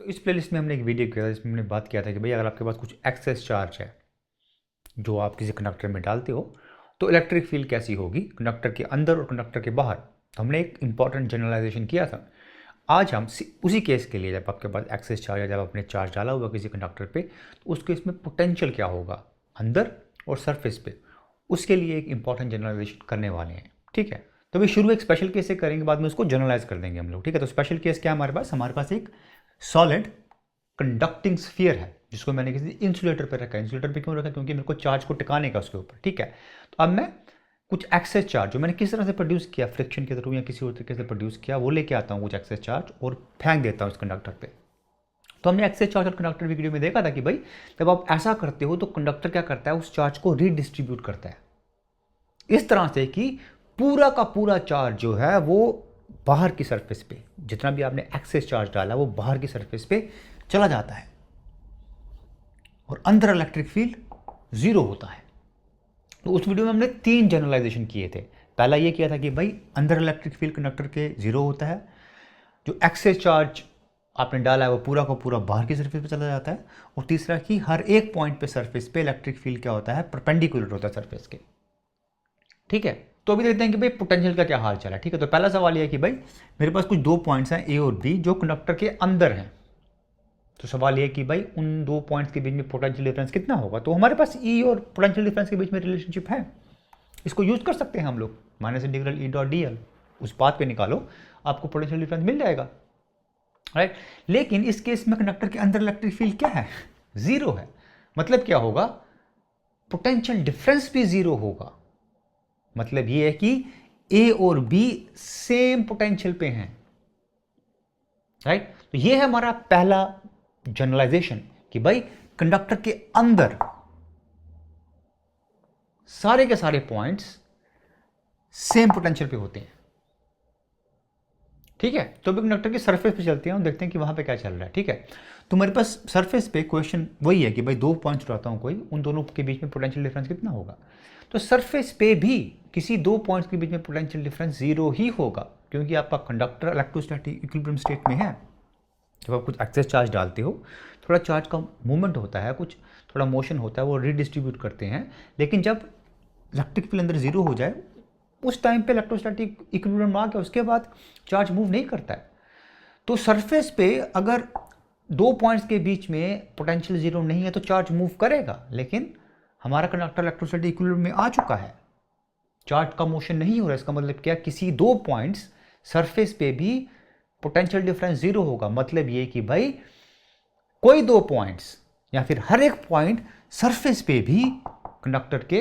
तो इस प्लेलिस्ट में हमने एक वीडियो किया था जिसमें हमने बात किया था कि भाई अगर आपके पास कुछ एक्सेस चार्ज है जो आप किसी कंडक्टर में डालते हो तो इलेक्ट्रिक फील्ड कैसी होगी कंडक्टर के अंदर और कंडक्टर के बाहर। तो हमने एक इंपॉर्टेंट जनरलाइजेशन किया था। आज हम उसी केस के लिए, जब आपके पास एक्सेस चार्ज है, जब आपने चार्ज डाला हुआ किसी कंडक्टर पे, तो उस केस में पोटेंशियल क्या होगा अंदर और सरफेस पे, उसके लिए एक इंपॉर्टेंट जनरलाइजेशन करने वाले हैं। ठीक है, तो अभी शुरू एक स्पेशल केस से करेंगे, बाद में उसको जनरलाइज कर देंगे हम लोग। ठीक है, तो स्पेशल केस क्या है हमारे पास एक सॉलिड कंडक्टिंग स्फीयर है जिसको मैंने किसी इंसुलेटर पर रखा है। इंसुलेटर पे क्यों रखा? क्योंकि मेरे को चार्ज को टिकाने का उसके ऊपर। ठीक है, तो अब मैं कुछ एक्सेस चार्ज जो मैंने किस तरह से प्रोड्यूस किया, फ्रिक्शन के थ्रू या किसी और तरीके से प्रोड्यूस किया, वो लेके आता हूँ कुछ एक्सेस चार्ज और फेंक देता हूँ उस कंडक्टर पे। तो हमने एक्सेस चार्ज और कंडक्टर वीडियो में देखा था कि भाई जब आप ऐसा करते हो तो कंडक्टर क्या करता है, उस चार्ज को रीडिस्ट्रीब्यूट करता है इस तरह से कि पूरा का पूरा चार्ज जो है वो बाहर की सरफेस पे, जितना भी आपने एक्सेस चार्ज डाला वो बाहर की सरफेस पे चला जाता है और अंदर इलेक्ट्रिक फील्ड जीरो होता है। तो उस वीडियो में हमने 3 जनरलाइजेशन किए थे। पहला ये किया था कि भाई अंदर इलेक्ट्रिक फील्ड कंडक्टर के जीरो होता है, जो एक्सेस चार्ज आपने डाला है वो पूरा का पूरा बाहर की सरफेस पे चला जाता है, और तीसरा कि हर एक पॉइंट पे सरफेस पे इलेक्ट्रिक फील्ड क्या होता है, परपेंडिकुलर होता है सरफेस के। ठीक है, तो अभी देखते हैं कि भाई पोटेंशियल का क्या हाल चला है। ठीक है, तो पहला सवाल यह है कि भाई मेरे पास कुछ 2 पॉइंट्स हैं ए और बी जो कंडक्टर के अंदर हैं। तो सवाल ये कि भाई उन 2 पॉइंट्स के बीच में पोटेंशियल डिफरेंस कितना होगा। तो हमारे पास ई और पोटेंशियल डिफरेंस के बीच में रिलेशनशिप है, इसको यूज कर सकते हैं हम लोग। Minus integral E dot D L, उस बात पे निकालो, आपको पोटेंशियल डिफरेंस मिल जाएगा, राइट। लेकिन इस केस में कंडक्टर के अंदर इलेक्ट्रिक फील्ड क्या है, जीरो है। मतलब क्या होगा, पोटेंशियल डिफरेंस भी जीरो होगा। मतलब ये है कि ए और बी सेम पोटेंशियल पे हैं, राइट। तो ये है हमारा पहला जनरलाइजेशन कि भाई कंडक्टर के अंदर सारे के सारे पॉइंट्स सेम पोटेंशियल पे होते हैं। ठीक है, तो अभी कंडक्टर की सरफेस पे चलते हैं और देखते हैं कि वहां पे क्या चल रहा है। ठीक है, तो मेरे पास सरफेस पे क्वेश्चन वही है कि भाई 2 पॉइंट्स उठाता हूं कोई, उन दोनों के बीच में पोटेंशियल डिफरेंस कितना होगा। तो सरफेस पे भी किसी 2 पॉइंट्स के बीच में पोटेंशियल डिफरेंस जीरो ही होगा, क्योंकि आपका कंडक्टर इलेक्ट्रोस्टैटिक इक्विलिब्रियम स्टेट में है। जब आप कुछ एक्सेस चार्ज डालते हो, थोड़ा चार्ज का मूवमेंट होता है, कुछ थोड़ा मोशन होता है, वो रीडिस्ट्रीब्यूट करते हैं। लेकिन जब इलेक्ट्रिक फील्ड अंदर जीरो हो जाए, उस टाइम पे इलेक्ट्रोस्टैटिक इक्विलिब्रियम आ गया, उसके बाद चार्ज मूव नहीं करता है। तो सरफेस पे अगर 2 पॉइंट्स के बीच में पोटेंशियल जीरो नहीं है तो चार्ज मूव करेगा, लेकिन हमारा कंडक्टर इलेक्ट्रोस्टैटिक इक्विलिब्रियम में आ चुका है, चार्ज का मोशन नहीं हो रहा है। इसका मतलब क्या, किसी 2 पॉइंट्स सरफेस पे भी पोटेंशियल डिफरेंस जीरो होगा। मतलब ये कि भाई कोई 2 पॉइंट्स या फिर हर एक पॉइंट सरफेस पे भी कंडक्टर के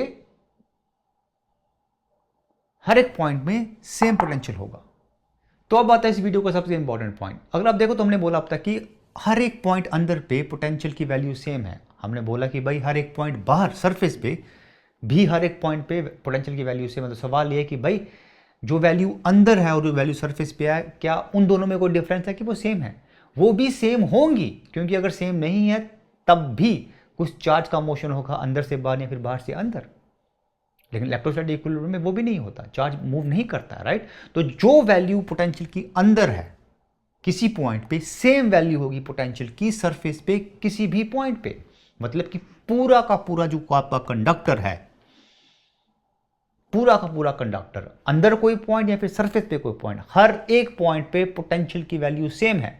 हर एक पॉइंट में सेम पोटेंशियल होगा। तो अब आता है इस वीडियो का सबसे इंपॉर्टेंट पॉइंट। अगर आप देखो तो हमने बोला अब तक कि हर एक पॉइंट अंदर पे पोटेंशियल की वैल्यू सेम है। हमने बोला कि भाई हर एक पॉइंट बाहर सरफेस पे भी हर एक पॉइंट पे पोटेंशियल की वैल्यू सेम है। तो सवाल ये है कि भाई जो वैल्यू अंदर है और जो वैल्यू सरफेस पे है, क्या उन दोनों में कोई डिफरेंस है कि वो सेम है? वो भी सेम होंगी, क्योंकि अगर सेम नहीं है तब भी कुछ चार्ज का मोशन होगा अंदर से बाहर या फिर बाहर से अंदर। लेकिन इलेक्ट्रोस्टैटिक इक्विलिब्रियम में वो भी नहीं होता, चार्ज मूव नहीं करता, राइट। तो जो वैल्यू पोटेंशियल की अंदर है किसी पॉइंट पे, सेम वैल्यू होगी पोटेंशियल की सरफेस पे किसी भी पॉइंट पे। मतलब कि पूरा का पूरा जो आपका कंडक्टर है, पूरा का पूरा कंडक्टर, अंदर कोई पॉइंट या फिर सरफेस पे कोई पॉइंट, हर एक पॉइंट पे पोटेंशियल की वैल्यू सेम है।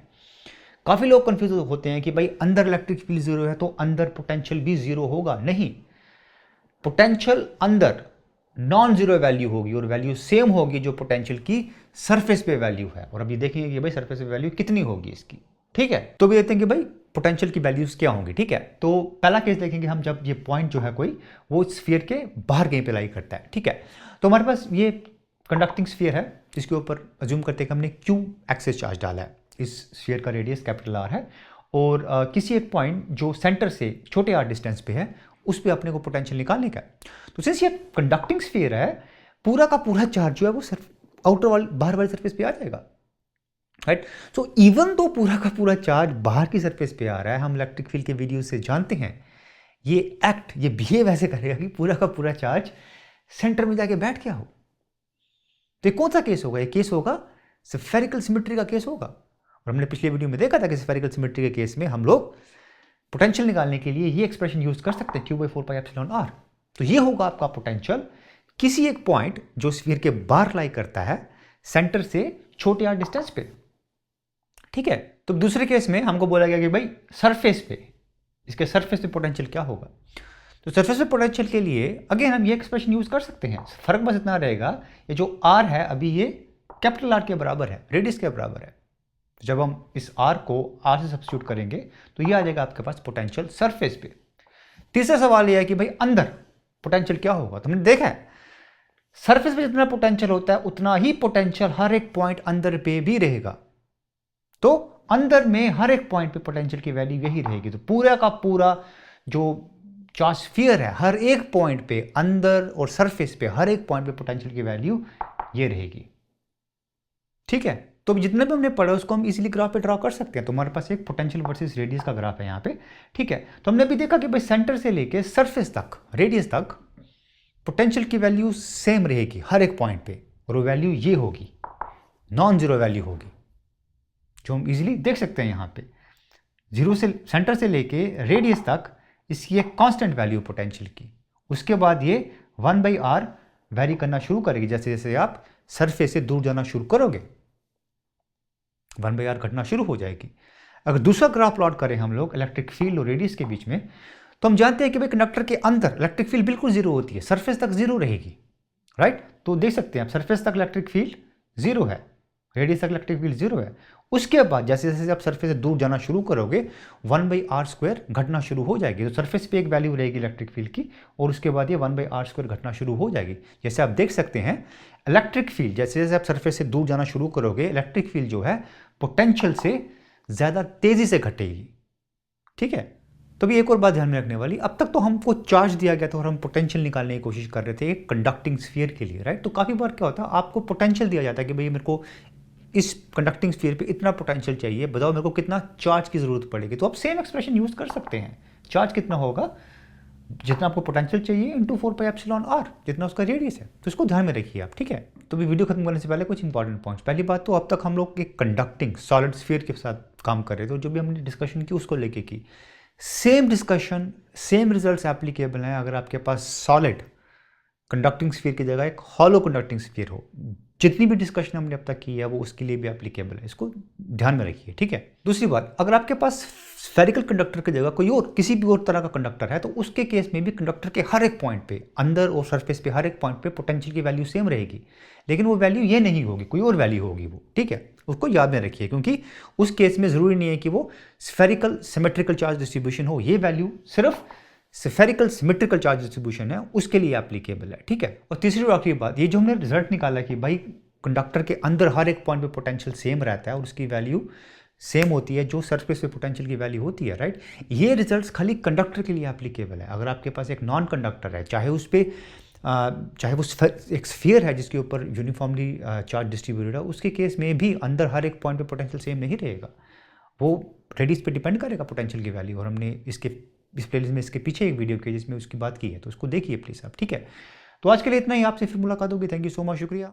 काफी लोग कंफ्यूज होते हैं कि भाई अंदर इलेक्ट्रिक फील्ड जीरो है तो अंदर पोटेंशियल भी जीरो होगा। नहीं, पोटेंशियल अंदर नॉन जीरो वैल्यू होगी और वैल्यू सेम होगी जो पोटेंशियल की सरफेस पे वैल्यू है। और अभी देखेंगे कि भाई सरफेस पे वैल्यू कितनी होगी इसकी। ठीक है, तो भी देखते हैं कि भाई पोटेंशियल की वैल्यूज क्या होंगी। ठीक है, तो पहला केस देखेंगे हम, जब ये पॉइंट जो है कोई वो स्फीयर के बाहर कहीं पे लाई करता है। ठीक है, तो हमारे पास ये कंडक्टिंग स्फीयर है जिसके ऊपर अज्यूम करते हैं कि हमने क्यू एक्सेस चार्ज डाला है। इस स्फीयर का रेडियस कैपिटल आर है और किसी एक पॉइंट जो सेंटर से छोटे आर डिस्टेंस पे है उस पर अपने को पोटेंशियल निकालने का। तो सिंस ये कंडक्टिंग स्फीयर है, पूरा का पूरा चार्ज जो है वो आउटर वाली बाहर वाली सरफेस पे आ जाएगा, राइट। सो इवन तो पूरा का पूरा चार्ज बाहर की सरफेस पे आ रहा है, हम इलेक्ट्रिक फील्ड के वीडियो से जानते हैं ये बिहेव ऐसे करेगा कि पूरा का पूरा चार्ज सेंटर में जाके बैठ गया हो। तो कौन सा केस होगा? ये केस होगा स्फेरिकल सिमेट्री का केस होगा। और हमने पिछले वीडियो में देखा था कि स्फेरिकल सिमेट्री के केस में हम लोग पोटेंशियल निकालने के लिए ये एक्सप्रेशन यूज कर सकते हैं Q/4πε/r। तो ये होगा आपका पोटेंशियल किसी एक पॉइंट जो स्फीयर के बाहर लाई करता है सेंटर से छोटे r डिस्टेंस पे, ठीक है। तो दूसरे केस में हमको बोला गया कि भाई सरफेस पे, इसके सरफेस पे पोटेंशियल क्या होगा। तो सरफेस पे पोटेंशियल के लिए अगेन हम ये एक्सप्रेशन यूज कर सकते हैं। फर्क बस इतना रहेगा, ये जो r है अभी ये कैपिटल R के बराबर है, रेडियस के बराबर है। जब हम इस r को r से सब्स्टिट्यूट करेंगे तो ये आ जाएगा आपके पास पोटेंशियल सरफेस पे। तीसरा सवाल ये है कि भाई अंदर पोटेंशियल क्या होगा। तो हमने देखा है सरफेस पे जितना पोटेंशियल होता है उतना ही पोटेंशियल हर एक पॉइंट अंदर पे भी रहेगा। तो अंदर में हर एक पॉइंट पे पोटेंशियल की वैल्यू यही रहेगी। तो पूरा का पूरा जो चार्ज स्फीयर है हर एक पॉइंट पे अंदर और सरफेस पे हर एक पॉइंट पे पोटेंशियल की वैल्यू ये रहेगी, ठीक है। तो जितना भी हमने पढ़ा उसको हम इजीली ग्राफ पे ड्रॉ कर सकते हैं। तो हमारे पास एक पोटेंशियल वर्सेस रेडियस का ग्राफ है यहाँ पे, ठीक है। तो हमने भी देखा कि भाई सेंटर से लेके सरफेस तक, रेडियस तक पोटेंशियल की वैल्यू सेम रहेगी हर एक पॉइंट पे, और वो वैल्यू ये होगी, नॉन जीरो वैल्यू होगी, जो हम इजीली देख सकते हैं यहाँ पे। जीरो से सेंटर से लेके रेडियस तक इसकी एक कांस्टेंट वैल्यू पोटेंशियल की। उसके बाद ये 1/r वैरी करना शुरू करेगी जैसे जैसे आप सरफेस से दूर जाना शुरू करोगे, 1/r घटना शुरू हो जाएगी। अगर दूसरा ग्राफ प्लॉट करें हम लोग इलेक्ट्रिक फील्ड और रेडियस के बीच में, तो हम जानते हैं कि भाई कंडक्टर के अंदर इलेक्ट्रिक फील्ड बिल्कुल जीरो होती है, सरफेस तक जीरो रहेगी, राइट। तो देख सकते हैं आप सरफेस तक इलेक्ट्रिक फील्ड जीरो है, रेडियस तक इलेक्ट्रिक फील्ड जीरो है। उसके बाद जैसे जैसे आप सरफेस से दूर जाना शुरू करोगे 1/r² घटना शुरू हो जाएगी। तो सरफेस पे एक वैल्यू रहेगी इलेक्ट्रिक फील्ड की, और उसके बाद ये 1/r² घटना शुरू हो जाएगी। जैसे आप देख सकते हैं इलेक्ट्रिक फील्ड जैसे जैसे आप सरफेस से दूर जाना शुरू करोगे इलेक्ट्रिक फील्ड जो है पोटेंशियल से ज़्यादा तेज़ी से घटेगी, ठीक है। तो भी एक और बात ध्यान में रखने वाली, अब तक तो हमको चार्ज दिया गया था और हम पोटेंशियल निकालने की कोशिश कर रहे थे एक कंडक्टिंग स्फीयर के लिए, राइट। तो काफ़ी बार क्या होता है आपको पोटेंशियल दिया जाता है कि भाई मेरे को इस कंडक्टिंग स्फीयर पे इतना पोटेंशियल चाहिए, बताओ मेरे को कितना चार्ज की ज़रूरत पड़ेगी। तो आप सेम एक्सप्रेशन यूज़ कर सकते हैं, चार्ज कितना होगा, जितना आपको पोटेंशियल चाहिए इंटू 4πε/r, जितना उसका रेडियस है। तो इसको ध्यान में रखिए आप, ठीक है। तो भी वीडियो खत्म करने से पहले कुछ इंपॉर्टेंट पॉइंट्स। पहली बात तो अब तक हम लोग एक कंडक्टिंग सॉलिड स्फीयर के साथ काम कर रहे थे, जो भी हमने डिस्कशन की उसको लेके की। Same discussion same results applicable हैं अगर आपके पास सॉलिड कंडक्टिंग स्फीयर की जगह एक हॉलो कंडक्टिंग स्फीयर हो। जितनी भी डिस्कशन हमने अब तक की है वो उसके लिए भी एप्लीकेबल है, इसको ध्यान में रखिए, ठीक है। दूसरी बात, अगर आपके पास स्फेरिकल कंडक्टर की जगह कोई और किसी भी और तरह का कंडक्टर है तो उसके केस में भी कंडक्टर के हर एक पॉइंट पे अंदर और सरफेस पे हर एक पॉइंट पे पोटेंशियल की वैल्यू सेम रहेगी, लेकिन वो वैल्यू ये नहीं होगी, कोई और वैल्यू होगी वो, ठीक है। उसको याद में रखिए, क्योंकि उस केस में ज़रूरी नहीं है कि वो स्फेरिकल सिमेट्रिकल चार्ज डिस्ट्रीब्यूशन हो, ये वैल्यू सिर्फ स्फेरिकल सिमेट्रिकल चार्ज डिस्ट्रीब्यूशन है उसके लिए एप्लीकेबल है, ठीक है। और तीसरी और आखिरी बात, ये जो हमने रिजल्ट निकाला कि भाई कंडक्टर के अंदर हर एक पॉइंट पे पोटेंशियल सेम रहता है और उसकी वैल्यू सेम होती है जो सरफेस पे पोटेंशियल की वैल्यू होती है, राइट। ये रिजल्ट्स खाली कंडक्टर के लिए एप्लीकेबल है। अगर आपके पास एक नॉन कंडक्टर है, चाहे उस पर चाहे वो एक स्फीयर है जिसके ऊपर यूनिफॉर्मली चार्ज डिस्ट्रीब्यूटेड है, उसके केस में भी अंदर हर एक पॉइंट पे पोटेंशियल सेम नहीं रहेगा, वो रेडियस पे डिपेंड करेगा पोटेंशियल की वैल्यू। और हमने इस प्लेलिस्ट में इसके पीछे एक वीडियो की जिसमें उसकी बात की है, तो उसको देखिए प्लीज़ आप, ठीक है। तो आज के लिए इतना ही, आपसे फिर मुलाकात होगी। थैंक यू सो मच, शुक्रिया।